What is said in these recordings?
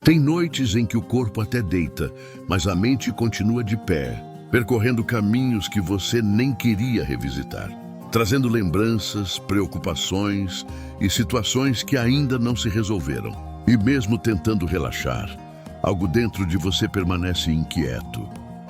Tem noites em que o corpo até deita, mas a mente continua de pé, percorrendo caminhos que você nem queria revisitar, trazendo lembranças, preocupações e situações que ainda não se resolveram. E mesmo tentando relaxar, algo dentro de você permanece inquieto,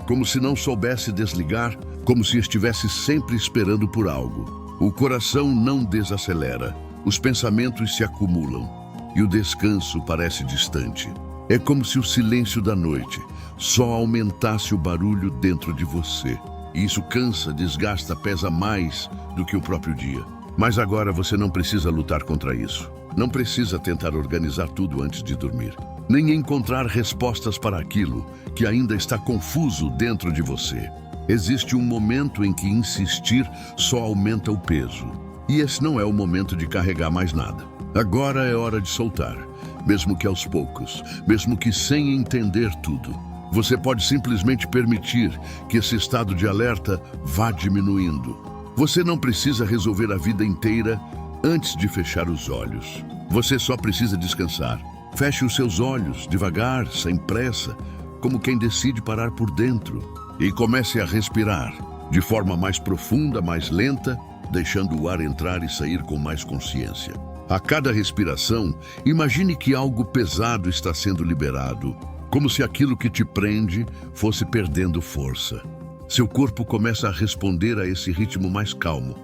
como se não soubesse desligar, como se estivesse sempre esperando por algo. O coração não desacelera, os pensamentos se acumulam e o descanso parece distante. É como se o silêncio da noite só aumentasse o barulho dentro de você. E isso cansa, desgasta, pesa mais do que o próprio dia. Mas agora você não precisa lutar contra isso. Não precisa tentar organizar tudo antes de dormir, nem encontrar respostas para aquilo que ainda está confuso dentro de você. Existe um momento em que insistir só aumenta o peso. E esse não é o momento de carregar mais nada. Agora é hora de soltar, mesmo que aos poucos, mesmo que sem entender tudo. Você pode simplesmente permitir que esse estado de alerta vá diminuindo. Você não precisa resolver a vida inteira antes de fechar os olhos. Você só precisa descansar. Feche os seus olhos, devagar, sem pressa, como quem decide parar por dentro. E comece a respirar, de forma mais profunda, mais lenta, deixando o ar entrar e sair com mais consciência. A cada respiração, imagine que algo pesado está sendo liberado, como se aquilo que te prende fosse perdendo força. Seu corpo começa a responder a esse ritmo mais calmo.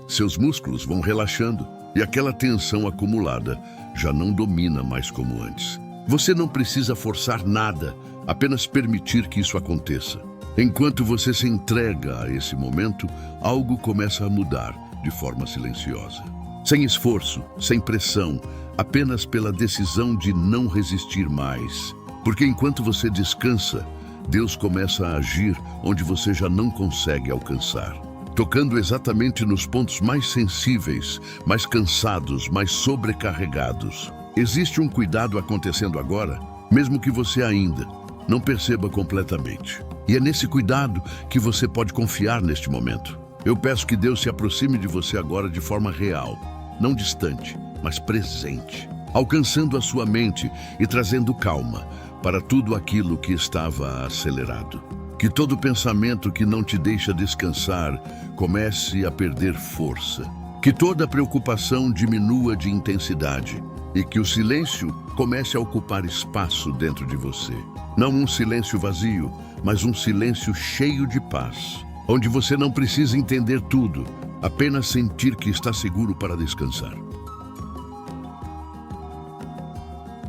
Seus músculos vão relaxando e aquela tensão acumulada já não domina mais como antes. Você não precisa forçar nada, apenas permitir que isso aconteça. Enquanto você se entrega a esse momento, algo começa a mudar de forma silenciosa. Sem esforço, sem pressão, apenas pela decisão de não resistir mais. Porque enquanto você descansa, Deus começa a agir onde você já não consegue alcançar, tocando exatamente nos pontos mais sensíveis, mais cansados, mais sobrecarregados. Existe um cuidado acontecendo agora, mesmo que você ainda não perceba completamente. E é nesse cuidado que você pode confiar neste momento. Eu peço que Deus se aproxime de você agora de forma real, não distante, mas presente, alcançando a sua mente e trazendo calma para tudo aquilo que estava acelerado. Que todo pensamento que não te deixa descansar comece a perder força. Que toda preocupação diminua de intensidade e que o silêncio comece a ocupar espaço dentro de você. Não um silêncio vazio, mas um silêncio cheio de paz, onde você não precisa entender tudo, apenas sentir que está seguro para descansar.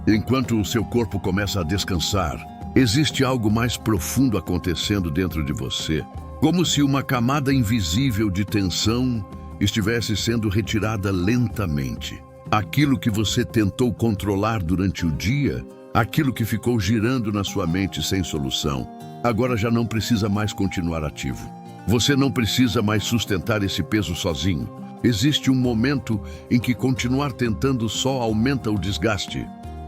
Enquanto o seu corpo começa a descansar, existe algo mais profundo acontecendo dentro de você, como se uma camada invisível de tensão estivesse sendo retirada lentamente. Aquilo que você tentou controlar durante o dia, aquilo que ficou girando na sua mente sem solução, agora já não precisa mais continuar ativo. Você não precisa mais sustentar esse peso sozinho. Existe um momento em que continuar tentando só aumenta o desgaste.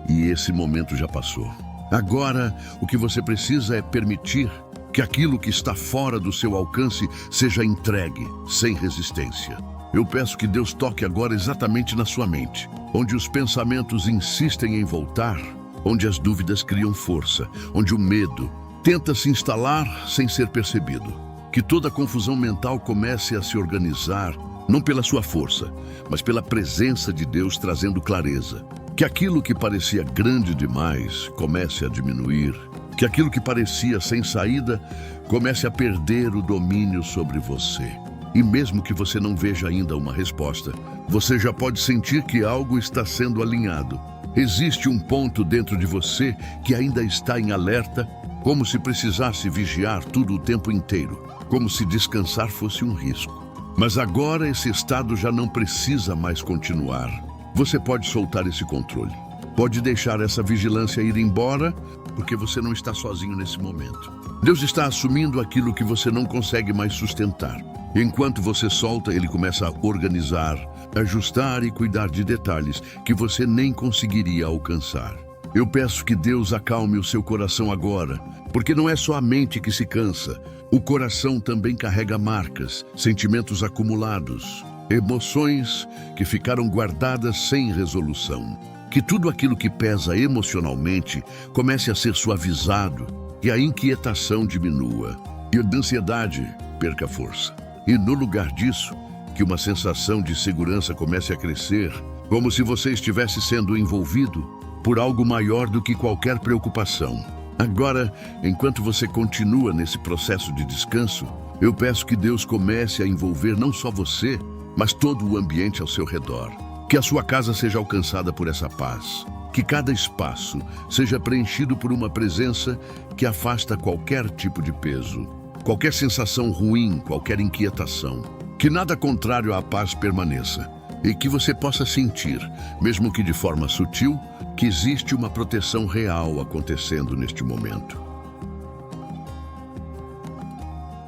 E esse momento já passou. Agora, o que você precisa é permitir que aquilo que está fora do seu alcance seja entregue, sem resistência. Eu peço que Deus toque agora exatamente na sua mente, onde os pensamentos insistem em voltar, onde as dúvidas criam força, onde o medo tenta se instalar sem ser percebido. Que toda a confusão mental comece a se organizar, não pela sua força, mas pela presença de Deus trazendo clareza. Que aquilo que parecia grande demais comece a diminuir. Que aquilo que parecia sem saída comece a perder o domínio sobre você. E mesmo que você não veja ainda uma resposta, você já pode sentir que algo está sendo alinhado. Existe um ponto dentro de você que ainda está em alerta, como se precisasse vigiar tudo o tempo inteiro, como se descansar fosse um risco. Mas agora esse estado já não precisa mais continuar. Você pode soltar esse controle. Pode deixar essa vigilância ir embora, porque você não está sozinho nesse momento. Deus está assumindo aquilo que você não consegue mais sustentar. Enquanto você solta, Ele começa a organizar, ajustar e cuidar de detalhes que você nem conseguiria alcançar. Eu peço que Deus acalme o seu coração agora, porque não é só a mente que se cansa. O coração também carrega marcas, sentimentos acumulados, emoções que ficaram guardadas sem resolução. Que tudo aquilo que pesa emocionalmente comece a ser suavizado e a inquietação diminua e a ansiedade perca força. E no lugar disso, que uma sensação de segurança comece a crescer, como se você estivesse sendo envolvido por algo maior do que qualquer preocupação. Agora, enquanto você continua nesse processo de descanso, eu peço que Deus comece a envolver não só você, mas todo o ambiente ao seu redor. Que a sua casa seja alcançada por essa paz. Que cada espaço seja preenchido por uma presença que afasta qualquer tipo de peso, qualquer sensação ruim, qualquer inquietação. Que nada contrário à paz permaneça. E que você possa sentir, mesmo que de forma sutil, que existe uma proteção real acontecendo neste momento.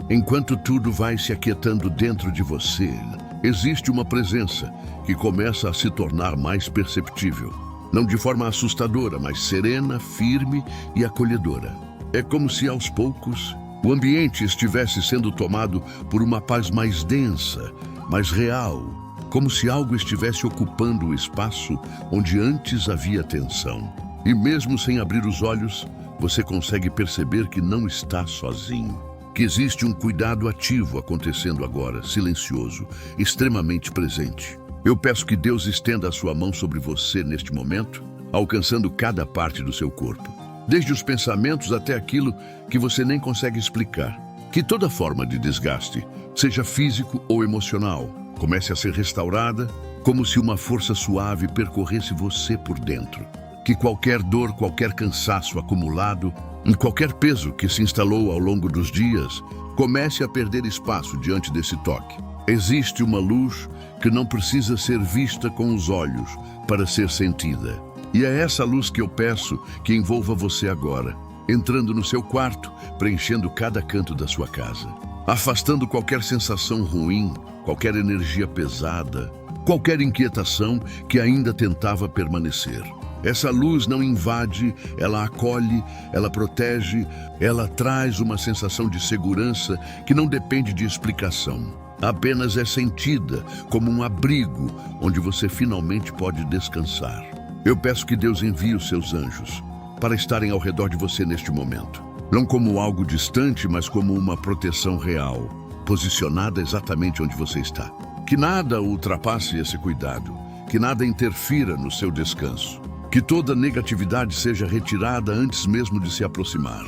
Enquanto tudo vai se aquietando dentro de você, existe uma presença que começa a se tornar mais perceptível. Não de forma assustadora, mas serena, firme e acolhedora. É como se aos poucos o ambiente estivesse sendo tomado por uma paz mais densa, mais real, como se algo estivesse ocupando o espaço onde antes havia tensão. E mesmo sem abrir os olhos, você consegue perceber que não está sozinho. Que existe um cuidado ativo acontecendo agora, silencioso, extremamente presente. Eu peço que Deus estenda a sua mão sobre você neste momento, alcançando cada parte do seu corpo, desde os pensamentos até aquilo que você nem consegue explicar. Que toda forma de desgaste, seja físico ou emocional, comece a ser restaurada, como se uma força suave percorresse você por dentro. Que qualquer dor, qualquer cansaço acumulado, e qualquer peso que se instalou ao longo dos dias, comece a perder espaço diante desse toque. Existe uma luz que não precisa ser vista com os olhos para ser sentida. E é essa luz que eu peço que envolva você agora, entrando no seu quarto, preenchendo cada canto da sua casa, afastando qualquer sensação ruim, qualquer energia pesada, qualquer inquietação que ainda tentava permanecer. Essa luz não invade, ela acolhe, ela protege, ela traz uma sensação de segurança que não depende de explicação. Apenas é sentida como um abrigo onde você finalmente pode descansar. Eu peço que Deus envie os seus anjos para estarem ao redor de você neste momento. Não como algo distante, mas como uma proteção real, posicionada exatamente onde você está. Que nada ultrapasse esse cuidado, que nada interfira no seu descanso. Que toda negatividade seja retirada antes mesmo de se aproximar.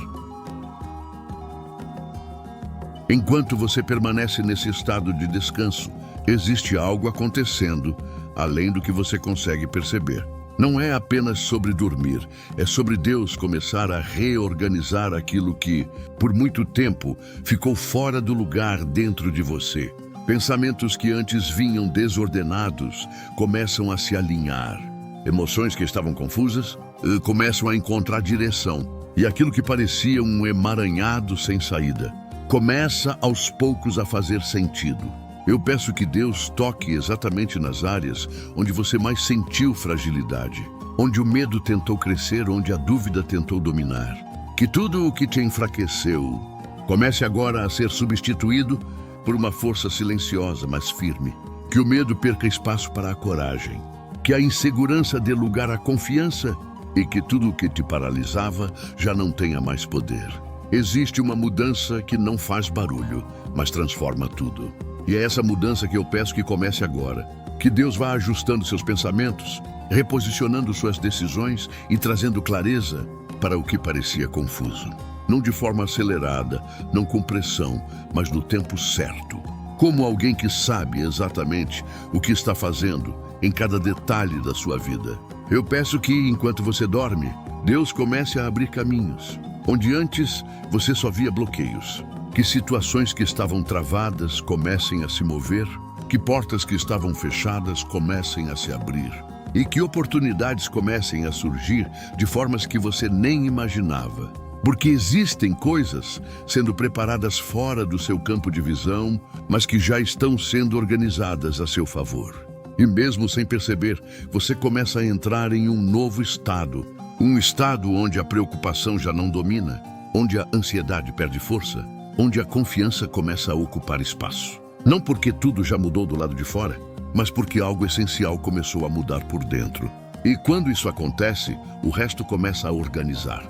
Enquanto você permanece nesse estado de descanso, existe algo acontecendo, além do que você consegue perceber. Não é apenas sobre dormir, é sobre Deus começar a reorganizar aquilo que, por muito tempo, ficou fora do lugar dentro de você. Pensamentos que antes vinham desordenados começam a se alinhar. Emoções que estavam confusas começam a encontrar direção. E aquilo que parecia um emaranhado sem saída começa aos poucos a fazer sentido. Eu peço que Deus toque exatamente nas áreas onde você mais sentiu fragilidade, onde o medo tentou crescer, onde a dúvida tentou dominar. Que tudo o que te enfraqueceu comece agora a ser substituído por uma força silenciosa, mas firme. Que o medo perca espaço para a coragem. Que a insegurança dê lugar à confiança e que tudo o que te paralisava já não tenha mais poder. Existe uma mudança que não faz barulho, mas transforma tudo. E é essa mudança que eu peço que comece agora. Que Deus vá ajustando seus pensamentos, reposicionando suas decisões e trazendo clareza para o que parecia confuso. Não de forma acelerada, não com pressão, mas no tempo certo. Como alguém que sabe exatamente o que está fazendo em cada detalhe da sua vida. Eu peço que, enquanto você dorme, Deus comece a abrir caminhos, onde antes você só via bloqueios. Que situações que estavam travadas comecem a se mover, que portas que estavam fechadas comecem a se abrir, e que oportunidades comecem a surgir de formas que você nem imaginava. Porque existem coisas sendo preparadas fora do seu campo de visão, mas que já estão sendo organizadas a seu favor. E mesmo sem perceber, você começa a entrar em um novo estado. Um estado onde a preocupação já não domina, onde a ansiedade perde força, onde a confiança começa a ocupar espaço. Não porque tudo já mudou do lado de fora, mas porque algo essencial começou a mudar por dentro. E quando isso acontece, o resto começa a organizar.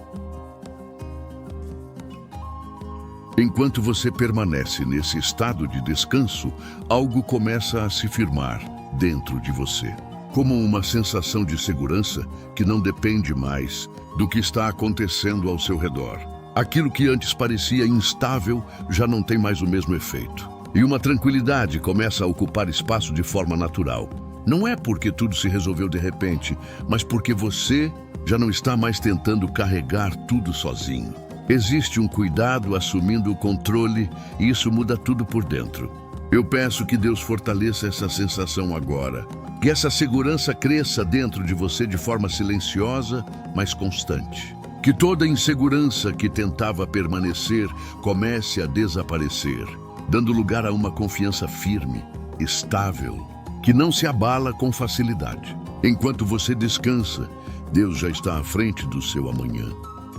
Enquanto você permanece nesse estado de descanso, algo começa a se firmar dentro de você, como uma sensação de segurança que não depende mais do que está acontecendo ao seu redor. Aquilo que antes parecia instável já não tem mais o mesmo efeito. E uma tranquilidade começa a ocupar espaço de forma natural. Não é porque tudo se resolveu de repente, mas porque você já não está mais tentando carregar tudo sozinho. Existe um cuidado assumindo o controle e isso muda tudo por dentro. Eu peço que Deus fortaleça essa sensação agora. Que essa segurança cresça dentro de você de forma silenciosa, mas constante. Que toda insegurança que tentava permanecer comece a desaparecer, dando lugar a uma confiança firme, estável, que não se abala com facilidade. Enquanto você descansa, Deus já está à frente do seu amanhã,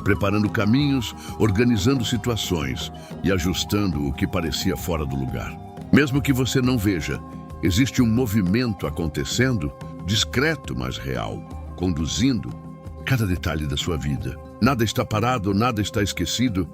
preparando caminhos, organizando situações e ajustando o que parecia fora do lugar. Mesmo que você não veja, existe um movimento acontecendo, discreto mas real, conduzindo cada detalhe da sua vida. Nada está parado, nada está esquecido,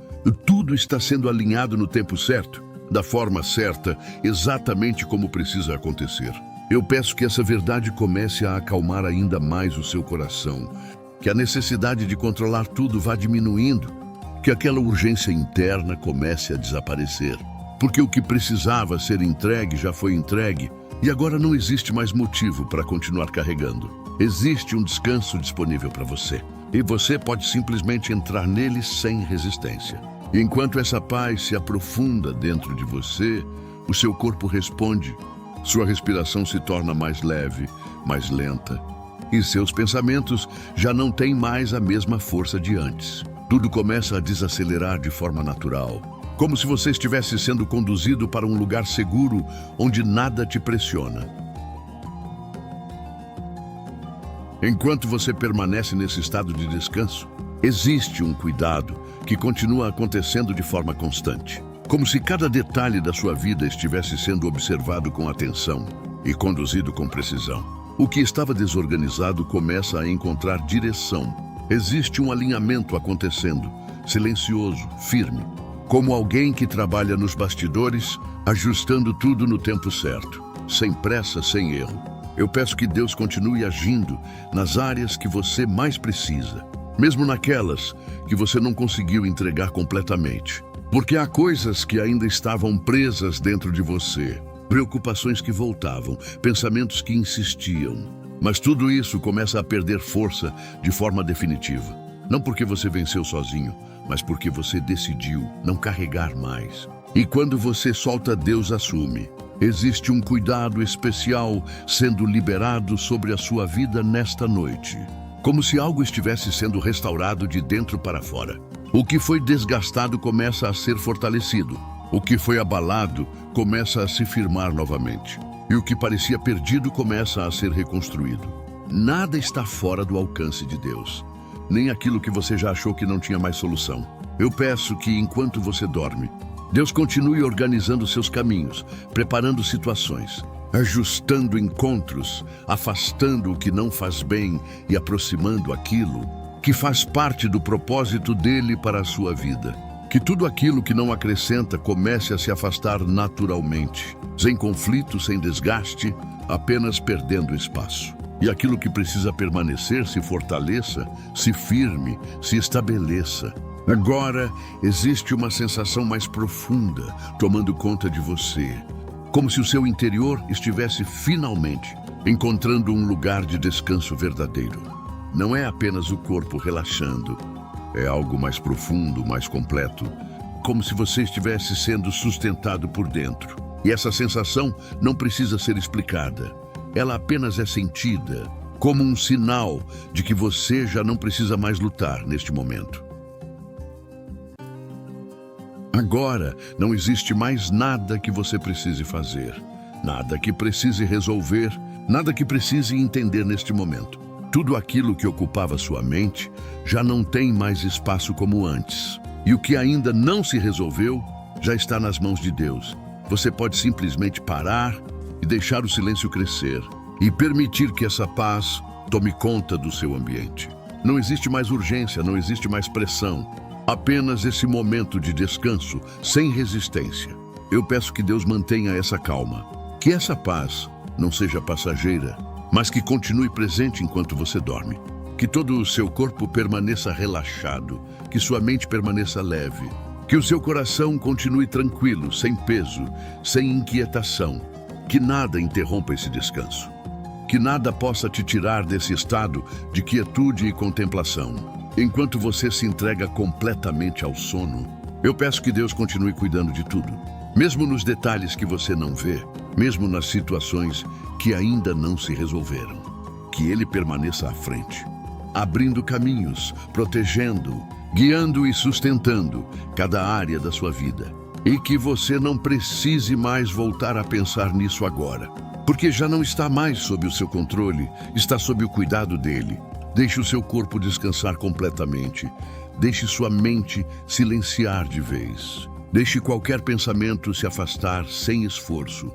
tudo está sendo alinhado no tempo certo, da forma certa, exatamente como precisa acontecer. Eu peço que essa verdade comece a acalmar ainda mais o seu coração, que a necessidade de controlar tudo vá diminuindo, que aquela urgência interna comece a desaparecer. Porque o que precisava ser entregue já foi entregue e agora não existe mais motivo para continuar carregando. Existe um descanso disponível para você e você pode simplesmente entrar nele sem resistência. E enquanto essa paz se aprofunda dentro de você, o seu corpo responde, sua respiração se torna mais leve, mais lenta. E seus pensamentos já não têm mais a mesma força de antes. Tudo começa a desacelerar de forma natural, como se você estivesse sendo conduzido para um lugar seguro onde nada te pressiona. Enquanto você permanece nesse estado de descanso, existe um cuidado que continua acontecendo de forma constante, como se cada detalhe da sua vida estivesse sendo observado com atenção e conduzido com precisão. O que estava desorganizado começa a encontrar direção. Existe um alinhamento acontecendo, silencioso, firme, como alguém que trabalha nos bastidores, ajustando tudo no tempo certo, sem pressa, sem erro. Eu peço que Deus continue agindo nas áreas que você mais precisa, mesmo naquelas que você não conseguiu entregar completamente. Porque há coisas que ainda estavam presas dentro de você. Preocupações que voltavam, pensamentos que insistiam. Mas tudo isso começa a perder força de forma definitiva. Não porque você venceu sozinho, mas porque você decidiu não carregar mais. E quando você solta, Deus assume. Existe um cuidado especial sendo liberado sobre a sua vida nesta noite. Como se algo estivesse sendo restaurado de dentro para fora. O que foi desgastado começa a ser fortalecido. O que foi abalado começa a se firmar novamente. E o que parecia perdido começa a ser reconstruído. Nada está fora do alcance de Deus. Nem aquilo que você já achou que não tinha mais solução. Eu peço que, enquanto você dorme, Deus continue organizando seus caminhos, preparando situações, ajustando encontros, afastando o que não faz bem e aproximando aquilo que faz parte do propósito dele para a sua vida. Que tudo aquilo que não acrescenta comece a se afastar naturalmente, sem conflito, sem desgaste, apenas perdendo espaço. E aquilo que precisa permanecer se fortaleça, se firme, se estabeleça. Agora existe uma sensação mais profunda tomando conta de você, como se o seu interior estivesse finalmente encontrando um lugar de descanso verdadeiro. Não é apenas o corpo relaxando, é algo mais profundo, mais completo, como se você estivesse sendo sustentado por dentro. E essa sensação não precisa ser explicada, ela apenas é sentida, como um sinal de que você já não precisa mais lutar neste momento. Agora não existe mais nada que você precise fazer, nada que precise resolver, nada que precise entender neste momento. Tudo aquilo que ocupava sua mente já não tem mais espaço como antes. E o que ainda não se resolveu já está nas mãos de Deus. Você pode simplesmente parar e deixar o silêncio crescer e permitir que essa paz tome conta do seu ambiente. Não existe mais urgência, não existe mais pressão. Apenas esse momento de descanso, sem resistência. Eu peço que Deus mantenha essa calma. Que essa paz não seja passageira, mas que continue presente enquanto você dorme. Que todo o seu corpo permaneça relaxado, que sua mente permaneça leve. Que o seu coração continue tranquilo, sem peso, sem inquietação. Que nada interrompa esse descanso. Que nada possa te tirar desse estado de quietude e contemplação. Enquanto você se entrega completamente ao sono, eu peço que Deus continue cuidando de tudo. Mesmo nos detalhes que você não vê, mesmo nas situações que ainda não se resolveram. Que Ele permaneça à frente, abrindo caminhos, protegendo, guiando e sustentando cada área da sua vida. E que você não precise mais voltar a pensar nisso agora, porque já não está mais sob o seu controle, está sob o cuidado dele. Deixe o seu corpo descansar completamente. Deixe sua mente silenciar de vez. Deixe qualquer pensamento se afastar sem esforço,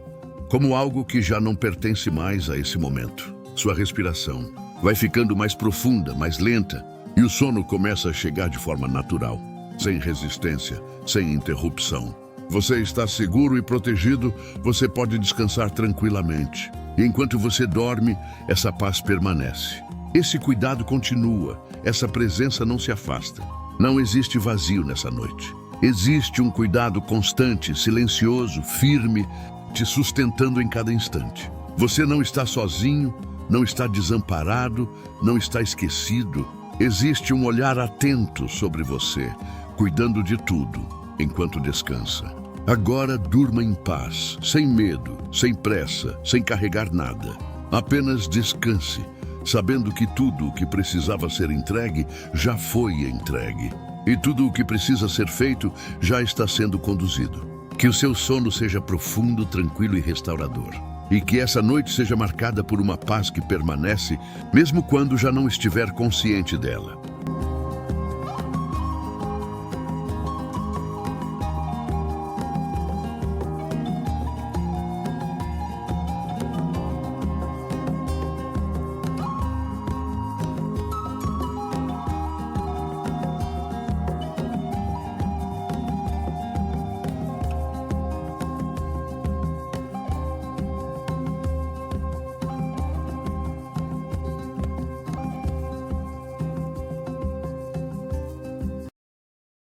como algo que já não pertence mais a esse momento. Sua respiração vai ficando mais profunda, mais lenta, e o sono começa a chegar de forma natural, sem resistência, sem interrupção. Você está seguro e protegido, você pode descansar tranquilamente. E enquanto você dorme, essa paz permanece. Esse cuidado continua, essa presença não se afasta. Não existe vazio nessa noite. Existe um cuidado constante, silencioso, firme, te sustentando em cada instante. Você não está sozinho, não está desamparado, não está esquecido. Existe um olhar atento sobre você, cuidando de tudo, enquanto descansa. Agora durma em paz, sem medo, sem pressa, sem carregar nada. Apenas descanse, sabendo que tudo o que precisava ser entregue já foi entregue. E tudo o que precisa ser feito já está sendo conduzido. Que o seu sono seja profundo, tranquilo e restaurador. E que essa noite seja marcada por uma paz que permanece, mesmo quando já não estiver consciente dela.